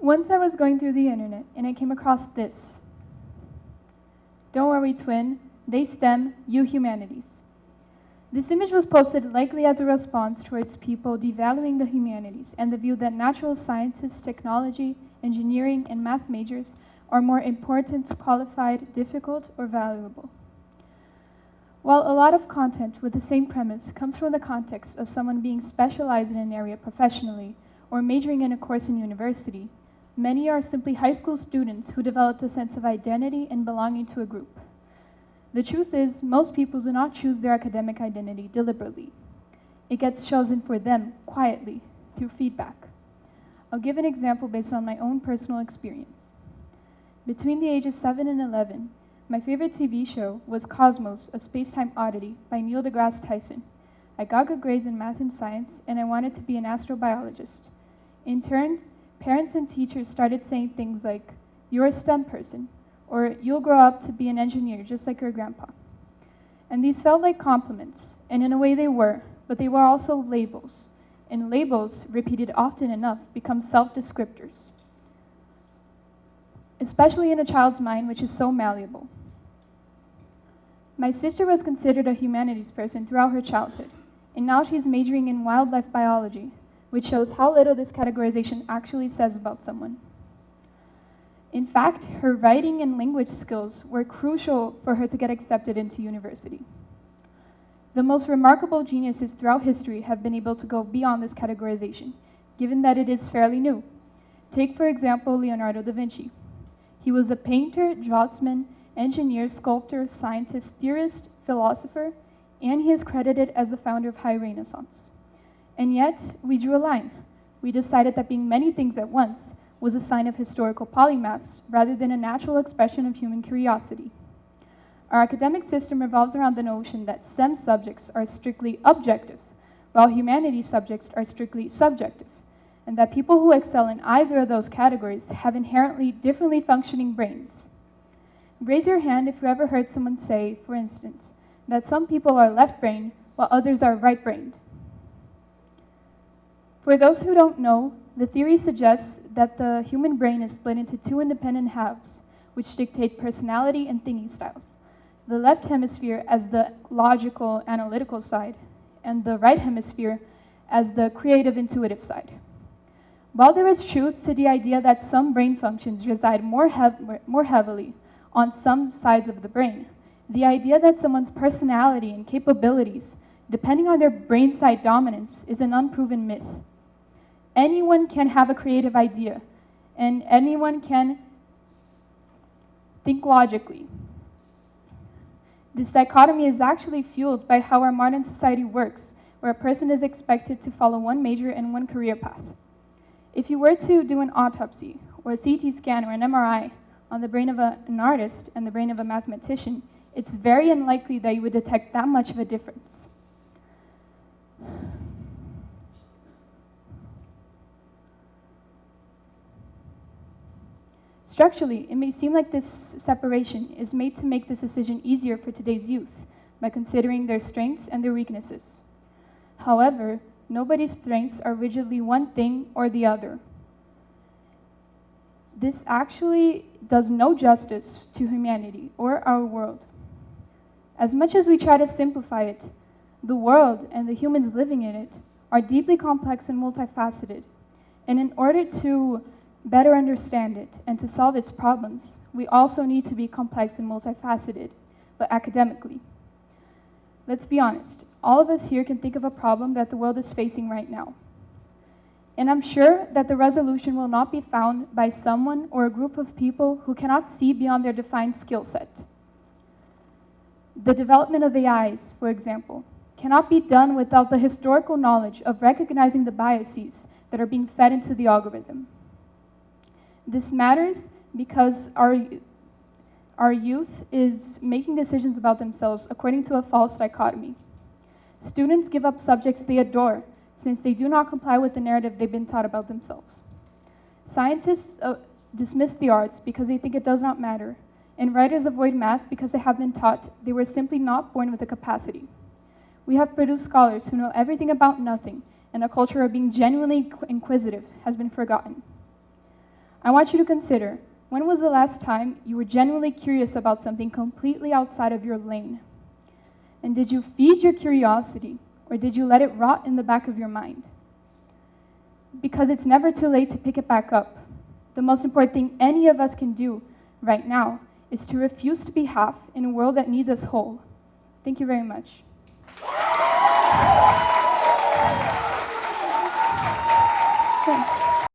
Once I was going through the internet and I came across this. Don't worry, twin, they STEM, you humanities. This image was posted likely as a response towards people devaluing the humanities and the view that natural sciences, technology, engineering, and math majors are more important, qualified, difficult, or valuable. While a lot of content with the same premise comes from the context of someone being specialized in an area professionally or majoring in a course in university, many are simply high school students who developed a sense of identity and belonging to a group. The truth is, most people do not choose their academic identity deliberately. It gets chosen for them, quietly, through feedback. I'll give an example based on my own personal experience. Between the ages 7 and 11, my favorite TV show was Cosmos, a Space-Time Oddity by Neil deGrasse Tyson. I got good grades in math and science, and I wanted to be an astrobiologist. In turn, parents and teachers started saying things like, "You're a STEM person," or "You'll grow up to be an engineer just like your grandpa." And these felt like compliments, and in a way they were, but they were also labels. And labels, repeated often enough, become self-descriptors, especially in a child's mind, which is so malleable. My sister was considered a humanities person throughout her childhood, and now she's majoring in wildlife biology, which shows how little this categorization actually says about someone. In fact, her writing and language skills were crucial for her to get accepted into university. The most remarkable geniuses throughout history have been able to go beyond this categorization, given that it is fairly new. Take, for example, Leonardo da Vinci. He was a painter, draughtsman, engineer, sculptor, scientist, theorist, philosopher, and he is credited as the founder of High Renaissance. And yet, we drew a line. We decided that being many things at once was a sign of historical polymaths rather than a natural expression of human curiosity. Our academic system revolves around the notion that STEM subjects are strictly objective, while humanities subjects are strictly subjective, and that people who excel in either of those categories have inherently differently functioning brains. Raise your hand if you ever heard someone say, for instance, that some people are left-brained while others are right-brained. For those who don't know, the theory suggests that the human brain is split into two independent halves, which dictate personality and thinking styles. The left hemisphere as the logical, analytical side, and the right hemisphere as the creative, intuitive side. While there is truth to the idea that some brain functions reside more heavily on some sides of the brain, the idea that someone's personality and capabilities, depending on their brain side dominance, is an unproven myth. Anyone can have a creative idea, and anyone can think logically. This dichotomy is actually fueled by how our modern society works, where a person is expected to follow one major and one career path. If you were to do an autopsy, or a CT scan, or an MRI on the brain of an artist and the brain of a mathematician, it's very unlikely that you would detect that much of a difference. Structurally, it may seem like this separation is made to make this decision easier for today's youth by considering their strengths and their weaknesses. However, nobody's strengths are rigidly one thing or the other. This actually does no justice to humanity or our world. As much as we try to simplify it, the world and the humans living in it are deeply complex and multifaceted. And in order to better understand it and to solve its problems, we also need to be complex and multifaceted, but academically. Let's be honest, all of us here can think of a problem that the world is facing right now. And I'm sure that the resolution will not be found by someone or a group of people who cannot see beyond their defined skill set. The development of AIs, for example, cannot be done without the historical knowledge of recognizing the biases that are being fed into the algorithm. This matters because our youth is making decisions about themselves according to a false dichotomy. Students give up subjects they adore since they do not comply with the narrative they've been taught about themselves. Scientists dismiss the arts because they think it does not matter, and writers avoid math because they have been taught they were simply not born with the capacity. We have produced scholars who know everything about nothing, and a culture of being genuinely inquisitive has been forgotten. I want you to consider, when was the last time you were genuinely curious about something completely outside of your lane? And did you feed your curiosity, or did you let it rot in the back of your mind? Because it's never too late to pick it back up. The most important thing any of us can do right now is to refuse to be half in a world that needs us whole. Thank you very much.